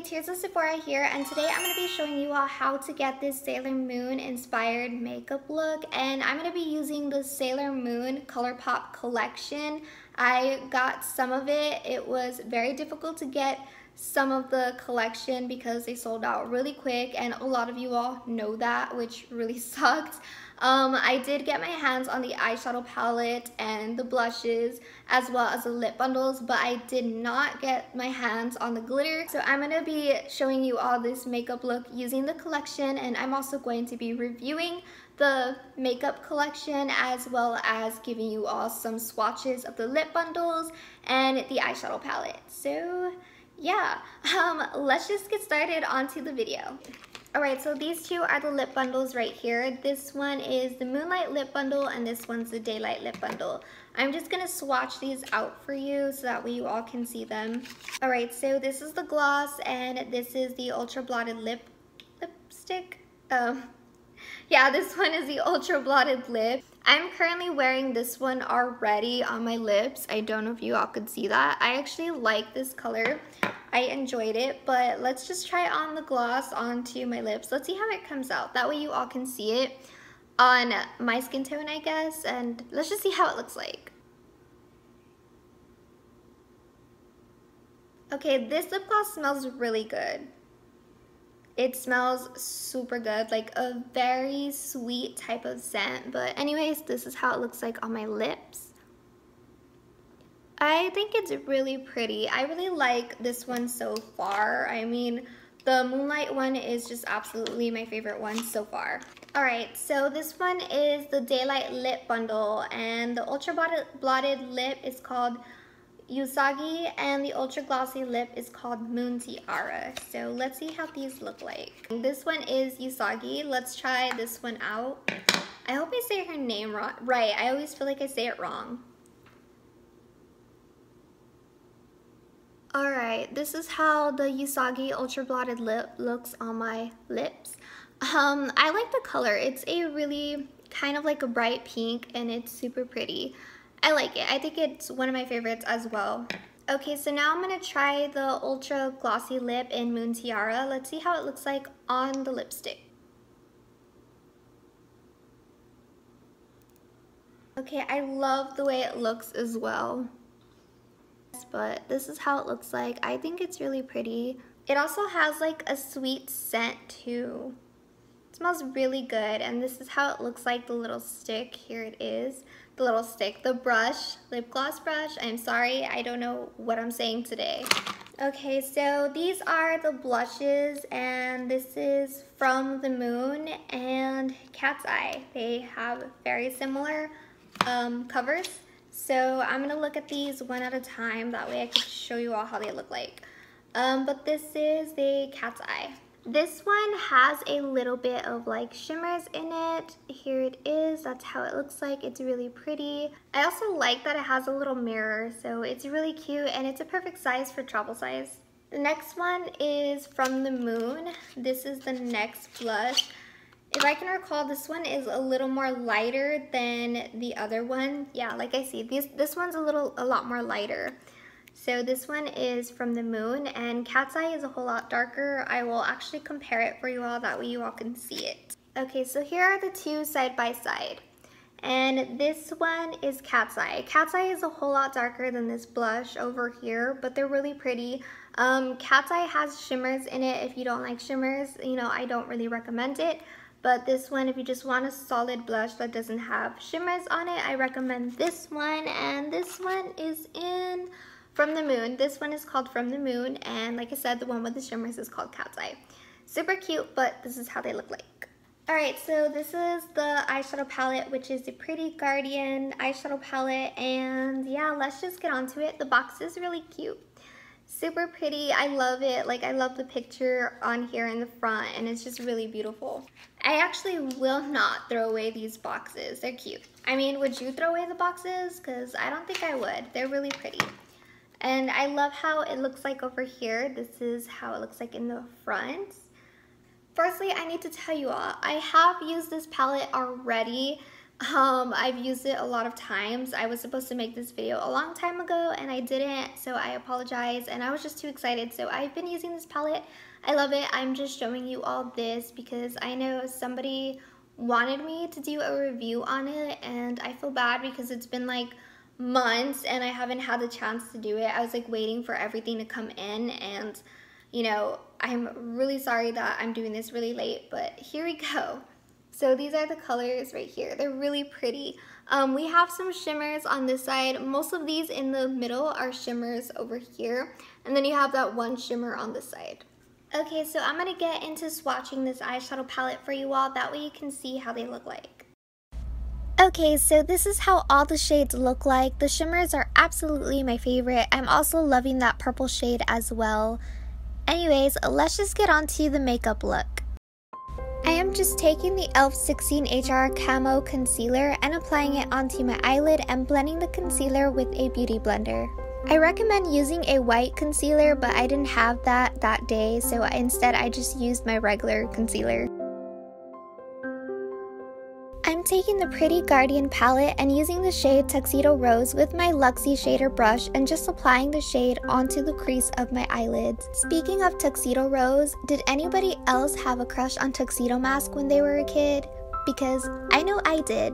Tirzah here, and today I'm going to be showing you all how to get this Sailor Moon inspired makeup look, and I'm going to be using the Sailor Moon Colourpop collection. I got some of it. It was very difficult to get some of the collection because they sold out really quick, and a lot of you all know that, which really sucked. I did get my hands on the eyeshadow palette and the blushes as well as the lip bundles, but I did not get my hands on the glitter. So I'm going to be showing you all this makeup look using the collection, and I'm also going to be reviewing the makeup collection as well as giving you all some swatches of the lip bundles and the eyeshadow palette. So yeah, let's just get started onto the video. Alright, so these two are the lip bundles right here. This one is the Moonlight lip bundle and this one's the Daylight lip bundle. I'm just going to swatch these out for you so that way you all can see them. Alright, so this is the gloss and this is the Ultra Blotted lipstick. Yeah, this one is the Ultra Blotted lip. I'm currently wearing this one already on my lips. I don't know if you all could see that. I actually like this color. I enjoyed it, but let's just try on the gloss onto my lips. Let's see how it comes out. That way you all can see it on my skin tone, I guess, and let's just see how it looks like. Okay, this lip gloss smells really good. It smells super good, like a very sweet type of scent. But anyways, this is how it looks like on my lips. I think it's really pretty. I really like this one so far. I mean, the Moonlight one is just absolutely my favorite one so far. Alright, so this one is the Daylight lip bundle, and the Ultra Blotted lip is called Usagi, and the Ultra Glossy lip is called Moon Tiara. So let's see how these look like. This one is Usagi. Let's try this one out. I hope I say her name right. I always feel like I say it wrong. Alright, this is how the Usagi Ultra Blotted lip looks on my lips. I like the color. It's a really kind of like a bright pink and it's super pretty. I like it. I think it's one of my favorites as well. Okay, so now I'm going to try the Ultra Glossy lip in Moon Tiara. Let's see how it looks like on the lipstick. Okay, I love the way it looks as well. But this is how it looks like. I think it's really pretty. It also has like a sweet scent too. It smells really good, and this is how it looks like, the little stick. Here it is, the little stick, the brush, lip gloss brush. I'm sorry, I don't know what I'm saying today. Okay, so these are the blushes, and this is From the Moon and Cat's Eye. They have very similar covers. So I'm going to look at these one at a time, that way I can show you all how they look like. But this is the Cat's Eye. This one has a little bit of like shimmers in it. Here it is, that's how it looks like. It's really pretty. I also like that it has a little mirror, so it's really cute and it's a perfect size for travel size. The next one is From the Moon. This is the next blush. If I can recall, this one is a little more lighter than the other one. Yeah, like I see, this one's a lot more lighter. So this one is From the Moon, and Cat's Eye is a whole lot darker. I will actually compare it for you all, that way you all can see it. Okay, so here are the two side by side. And this one is Cat's Eye. Cat's Eye is a whole lot darker than this blush over here, but they're really pretty. Cat's Eye has shimmers in it. If you don't like shimmers, you know, I don't really recommend it. But this one, if you just want a solid blush that doesn't have shimmers on it, I recommend this one. And this one is in From the Moon. This one is called From the Moon. And like I said, the one with the shimmers is called Cat's Eye. Super cute, but this is how they look like. Alright, so this is the eyeshadow palette, which is the Pretty Guardian eyeshadow palette. And yeah, let's just get onto it. The box is really cute. Super pretty. I love it. Like, I love the picture on here in the front, and it's just really beautiful. I actually will not throw away these boxes. They're cute. I mean, would you throw away the boxes? Because I don't think I would. They're really pretty. And I love how it looks like over here. This is how it looks like in the front. Firstly, I need to tell you all, I have used this palette already. I've used it a lot of times. I was supposed to make this video a long time ago and I didn't, so I apologize, and I was just too excited. So I've been using this palette. I love it. I'm just showing you all this because I know somebody wanted me to do a review on it, and I feel bad because it's been like months and I haven't had the chance to do it. I was like waiting for everything to come in, and you know, I'm really sorry that I'm doing this really late, but here we go. So these are the colors right here. They're really pretty. We have some shimmers on this side. Most of these in the middle are shimmers over here. And then you have that one shimmer on this side. Okay, so I'm gonna get into swatching this eyeshadow palette for you all. That way you can see how they look like. Okay, so this is how all the shades look like. The shimmers are absolutely my favorite. I'm also loving that purple shade as well. Anyways, let's just get on to the makeup look. I am just taking the e.l.f. 16HR Camo Concealer and applying it onto my eyelid and blending the concealer with a beauty blender. I recommend using a white concealer, but I didn't have that day, so instead I just used my regular concealer. I'm taking the Pretty Guardian palette and using the shade Tuxedo Rose with my Luxie shader brush and just applying the shade onto the crease of my eyelids. Speaking of Tuxedo Rose, did anybody else have a crush on Tuxedo Mask when they were a kid? Because I know I did.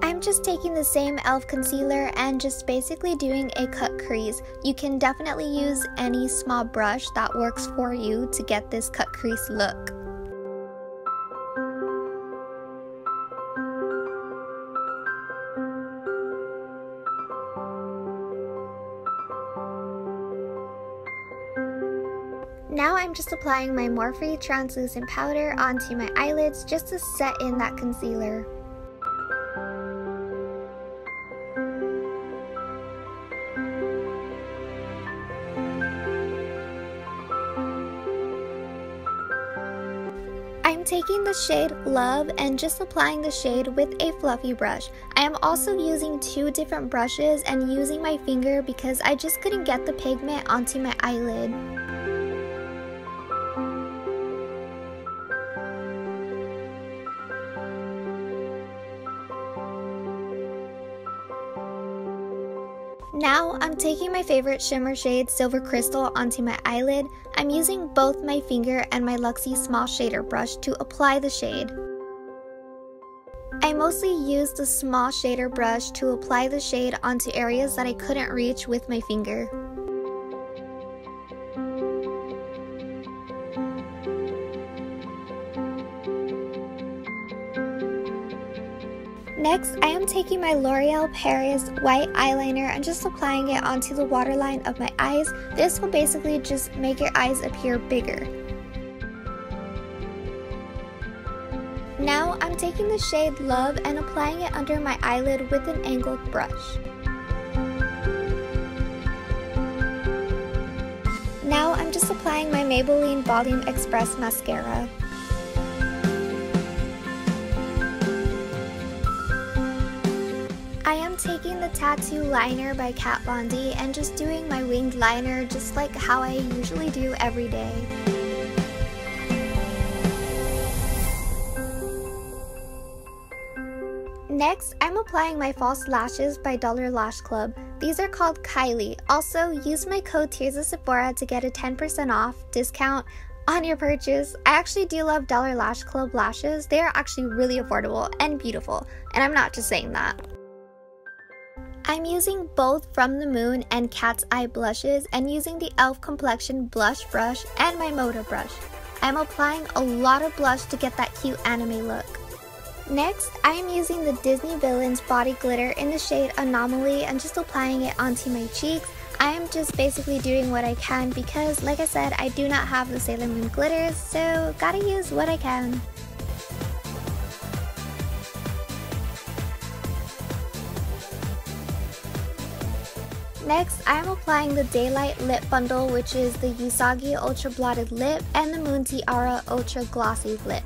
I'm just taking the same e.l.f. concealer and just basically doing a cut crease. You can definitely use any small brush that works for you to get this cut crease look. Now I'm just applying my Morphe translucent powder onto my eyelids just to set in that concealer. I'm taking the shade Love and just applying the shade with a fluffy brush. I am also using two different brushes and using my finger because I just couldn't get the pigment onto my eyelid. Now I'm taking my favorite shimmer shade Silver Crystal onto my eyelid. I'm using both my finger and my Luxie small shader brush to apply the shade. I mostly used the small shader brush to apply the shade onto areas that I couldn't reach with my finger. Next, I am taking my L'Oreal Paris white eyeliner and just applying it onto the waterline of my eyes. This will basically just make your eyes appear bigger. Now, I'm taking the shade Love and applying it under my eyelid with an angled brush. Now, I'm just applying my Maybelline Volume Express mascara. I am taking the Tattoo Liner by Kat Von D and just doing my winged liner just like how I usually do every day. Next, I'm applying my false lashes by Dollar Lash Club. These are called Kylie. Also, use my code Tirzah Sephora to get a 10% off discount on your purchase. I actually do love Dollar Lash Club lashes. They are actually really affordable and beautiful, and I'm not just saying that. I'm using both From the Moon and Cat's Eye blushes and using the e.l.f. Complexion blush brush and my Moda brush. I'm applying a lot of blush to get that cute anime look. Next, I am using the Disney Villains Body Glitter in the shade Anomaly and just applying it onto my cheeks. I am just basically doing what I can because, like I said, I do not have the Sailor Moon glitters, so gotta use what I can. Next, I am applying the Daylight Lip Bundle, which is the Usagi Ultra Blotted Lip and the Moon Tiara Ultra Glossy Lip.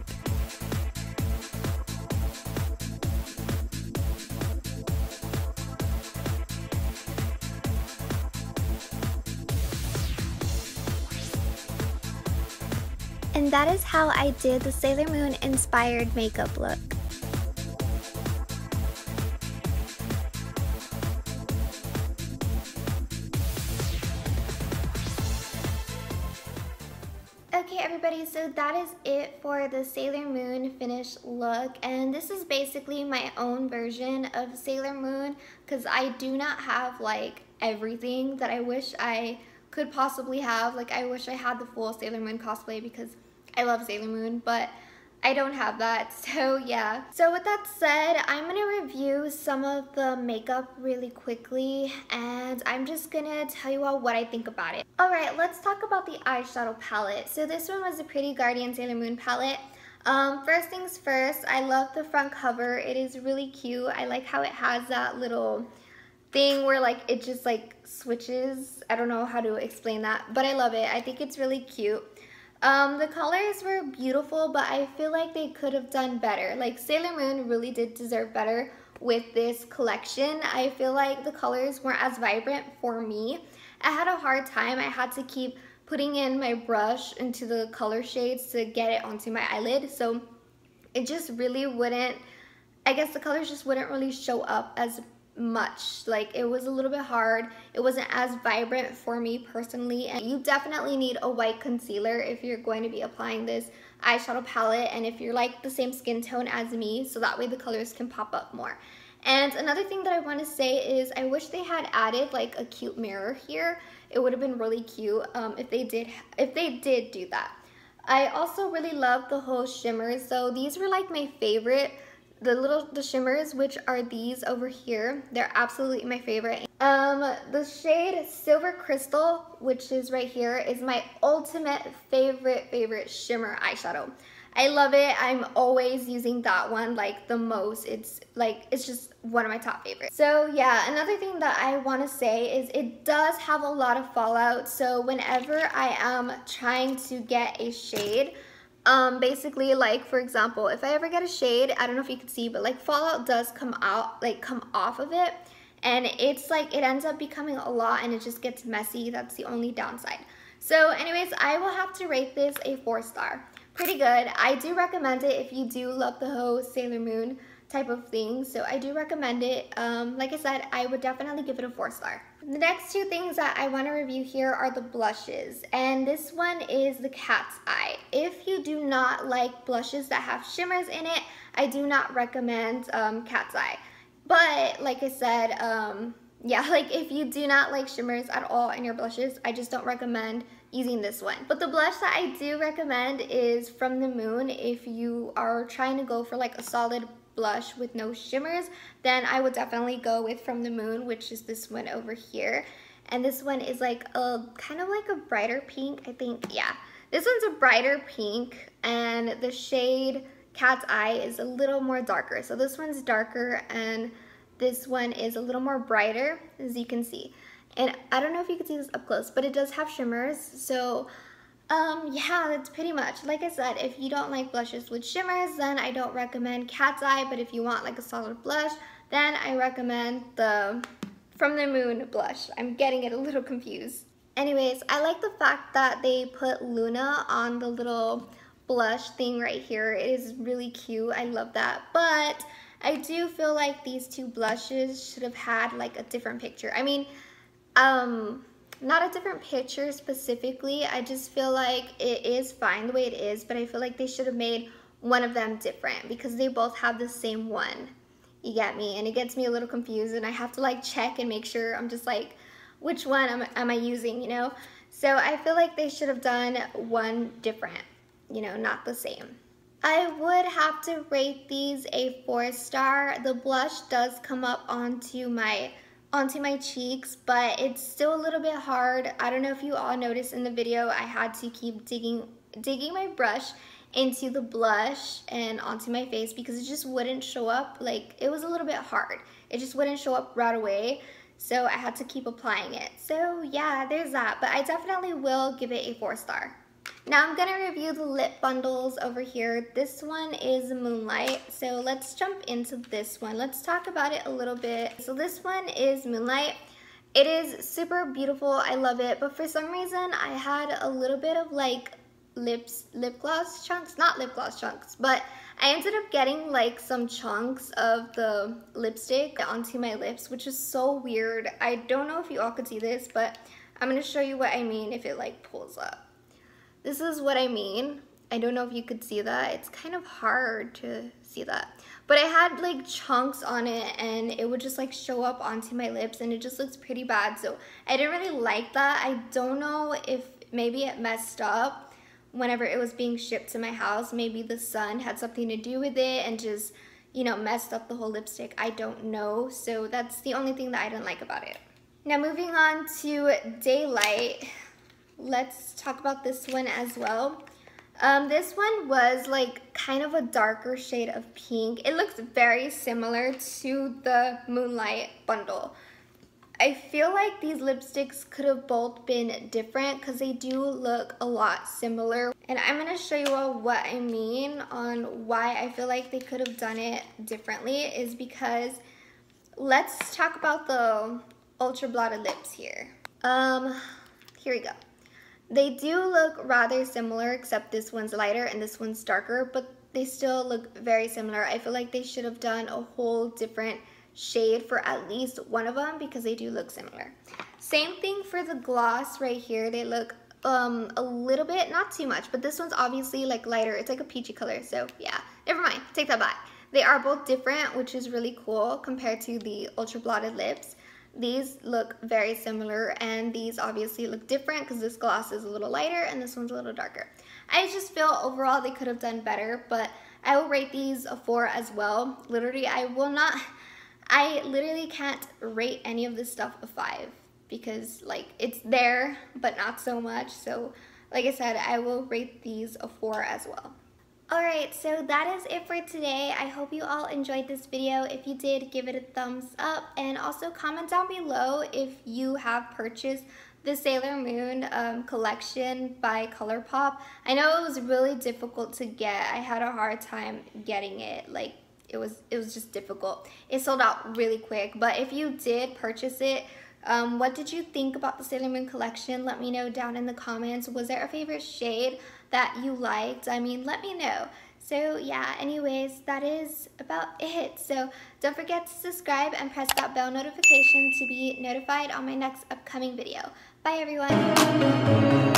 And that is how I did the Sailor Moon inspired makeup look. Okay everybody, so that is it for the Sailor Moon finished look, and this is basically my own version of Sailor Moon because I do not have like everything that I wish I could possibly have. Like I wish I had the full Sailor Moon cosplay because I love Sailor Moon, but I don't have that, so yeah. So with that said, I'm gonna review some of the makeup really quickly, and I'm just gonna tell you all what I think about it. Alright, let's talk about the eyeshadow palette. So this one was the Pretty Guardian Sailor Moon palette. First things first, I love the front cover. It is really cute. I like how it has that little thing where like it just like switches. I don't know how to explain that, but I love it. I think it's really cute. The colors were beautiful, but I feel like they could have done better. Like Sailor Moon really did deserve better with this collection. I feel like the colors weren't as vibrant for me. I had a hard time. I had to keep putting in my brush into the color shades to get it onto my eyelid. So it just really wouldn't, I guess the colors just wouldn't really show up as much. Like it was a little bit hard. It wasn't as vibrant for me personally, and you definitely need a white concealer if you're going to be applying this eyeshadow palette, and if you're like the same skin tone as me, so that way the colors can pop up more. And another thing that I want to say is I wish they had added like a cute mirror here. It would have been really cute if they did do that. I also really love the whole shimmers. So these were like my favorite. The shimmers, which are these over here, they're absolutely my favorite. The shade Silver Crystal, which is right here, is my ultimate favorite shimmer eyeshadow. I love it. I'm always using that one like the most. It's just one of my top favorites. So yeah, another thing that I want to say is it does have a lot of fallout. So whenever I am trying to get a shade, basically, like for example, if I ever get a shade, I don't know if you can see, but like fallout does come out, like come off of it, and it's like it ends up becoming a lot and it just gets messy. That's the only downside. So anyways, I will have to rate this a 4-star. Pretty good. I do recommend it if you do love the whole Sailor Moon type of thing, so I do recommend it. Like I said, I would definitely give it a 4-star. The next two things that I want to review here are the blushes, and this one is the Cat's Eye. If you do not like blushes that have shimmers in it, I do not recommend Cat's Eye. But like I said, yeah, like if you do not like shimmers at all in your blushes, I just don't recommend using this one. But the blush that I do recommend is From the Moon. If you are trying to go for like a solid blush with no shimmers, then I would definitely go with From the Moon, which is this one over here. And this one is like a kind of like a brighter pink, I think. Yeah, this one's a brighter pink, and the shade Cat's Eye is a little more darker. So this one's darker and this one is a little more brighter, as you can see. And I don't know if you can see this up close, but it does have shimmers. So yeah, that's pretty much. Like I said, if you don't like blushes with shimmers, then I don't recommend Cat's Eye. But if you want like a solid blush, then I recommend the From the Moon blush. I'm getting it a little confused. Anyways, I like the fact that they put Luna on the little blush thing right here. It is really cute. I love that. But I do feel like these two blushes should have had like a different picture. I mean, not a different picture specifically. I just feel like it is fine the way it is, but I feel like they should have made one of them different because they both have the same one. You get me? And it gets me a little confused, and I have to like check and make sure. I'm just like, which one am I using, you know? So I feel like they should have done one different, you know, not the same. I would have to rate these a 4-star. The blush does come up onto my cheeks, but it's still a little bit hard. I don't know if you all noticed in the video, I had to keep digging my brush into the blush and onto my face because it just wouldn't show up. Like, it was a little bit hard. It just wouldn't show up right away. so I had to keep applying it. So yeah, there's that, but I definitely will give it a 4-star. Now I'm gonna review the lip bundles over here. This one is Moonlight, so let's jump into this one. Let's talk about it a little bit. So this one is Moonlight. It is super beautiful, I love it, but for some reason I had a little bit of like lip gloss chunks, not lip gloss chunks, but I ended up getting like some chunks of the lipstick onto my lips, which is so weird. I don't know if you all could see this, but I'm gonna show you what I mean if it like pulls up. This is what I mean. I don't know if you could see that. It's kind of hard to see that. But I had like chunks on it and it would just like show up onto my lips and it just looks pretty bad. So I didn't really like that. I don't know if maybe it messed up whenever it was being shipped to my house. Maybe the sun had something to do with it and just, you know, messed up the whole lipstick. I don't know. So that's the only thing that I didn't like about it. Now moving on to Daylight. Let's talk about this one as well. This one was like kind of a darker shade of pink. It looks very similar to the Moonlight bundle. I feel like these lipsticks could have both been different because they do look a lot similar. And I'm going to show you all what I mean on why I feel like they could have done it differently is because let's talk about the ultra blotted lips here. Here we go. They do look rather similar, except this one's lighter and this one's darker, but they still look very similar. I feel like they should have done a whole different shade for at least one of them because they do look similar. Same thing for the gloss right here. They look a little bit, not too much, but this one's obviously like lighter. It's like a peachy color, so yeah, never mind, take that back. They are both different, which is really cool compared to the ultra blotted lips. These look very similar and these obviously look different because this gloss is a little lighter and this one's a little darker. I just feel overall they could have done better, but I will rate these a 4 as well. Literally, I literally can't rate any of this stuff a 5 because like it's there, but not so much. So like I said, I will rate these a 4 as well. Alright, so that is it for today. I hope you all enjoyed this video. If you did, give it a thumbs up and also comment down below if you have purchased the Sailor Moon collection by Colourpop. I know it was really difficult to get. I had a hard time getting it. Like it was just difficult. It sold out really quick, but if you did purchase it, what did you think about the Sailor Moon collection? Let me know down in the comments. Was there a favorite shade that you liked? I mean, let me know. So yeah, anyways, that is about it. So don't forget to subscribe and press that bell notification to be notified on my next upcoming video. Bye everyone.